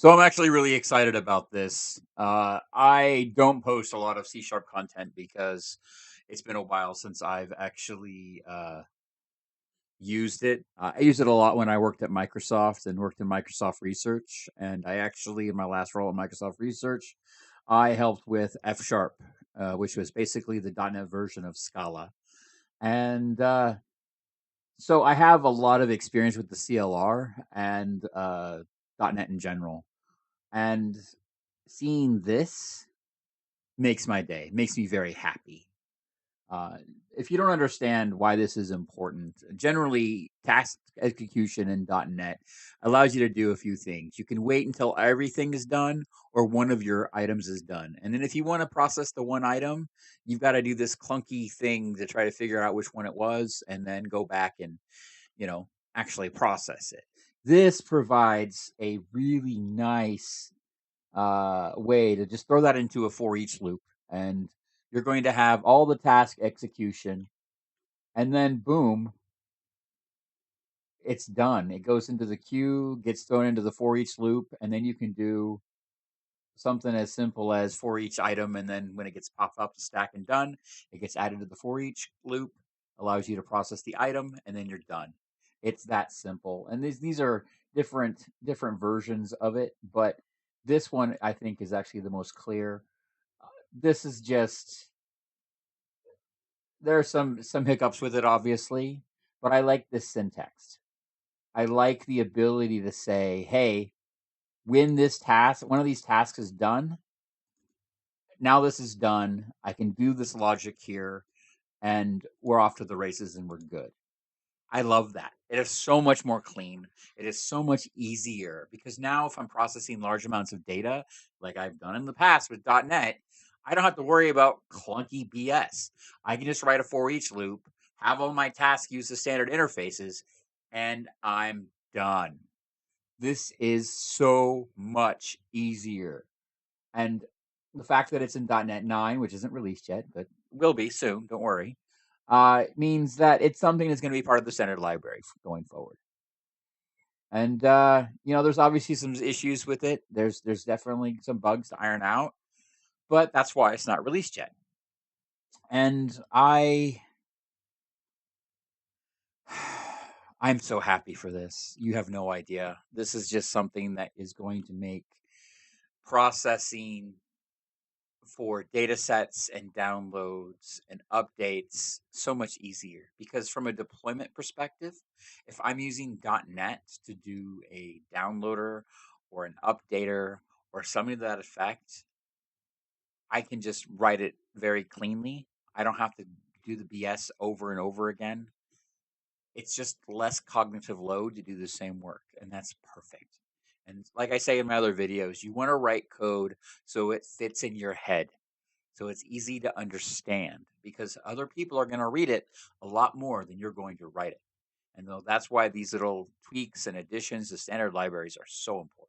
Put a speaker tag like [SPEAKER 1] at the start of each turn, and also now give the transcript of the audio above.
[SPEAKER 1] So I'm actually really excited about this. I don't post a lot of C# content because it's been a while since I've actually used it. I used it a lot when I worked at Microsoft and worked in Microsoft Research. And I actually, in my last role at Microsoft Research, I helped with F#, which was basically the .NET version of Scala. And so I have a lot of experience with the CLR and .NET in general. And seeing this makes my day, makes me very happy. Uh, if you don't understand why this is important, generally task execution in .NET allows you to do a few things. You can wait until everything is done or one of your items is done. And then if you want to process the one item, you've got to do this clunky thing to try to figure out which one it was and then go back and, you know, actually process it. This provides a really nice way to just throw that into a for each loop, and you're going to have all the task execution, and then boom, it's done. It goes into the queue, gets thrown into the for each loop, and then you can do something as simple as for each item, and then when it gets popped up to stack and done, it gets added to the for each loop, allows you to process the item, and then you're done. It's that simple. And these are different versions of it, but this one I think is actually the most clear. This is just there are some hiccups with it, obviously, but I like this syntax. I like the ability to say, hey, when one of these tasks is done, now this is done. I can do this logic here, and we're off to the races and we're good. I love that. It is so much more clean. It is so much easier because now if I'm processing large amounts of data, like I've done in the past with .NET, I don't have to worry about clunky BS. I can just write a for each loop, have all my tasks use the standard interfaces, and I'm done. This is so much easier. And the fact that it's in .NET 9, which isn't released yet, but will be soon, don't worry, means that it's something that's going to be part of the standard library going forward. And there's obviously some issues with it. There's definitely some bugs to iron out, but that's why it's not released yet. And I'm so happy for this. You have no idea. This is just something that is going to make processing for data sets and downloads and updates so much easier because from a deployment perspective, if I'm using .NET to do a downloader or an updater or something to that effect, I can just write it very cleanly. I don't have to do the BS over and over again. It's just less cognitive load to do the same work, and that's perfect. And like I say in my other videos, you want to write code so it fits in your head. So it's easy to understand because other people are going to read it a lot more than you're going to write it. And that's why these little tweaks and additions to standard libraries are so important.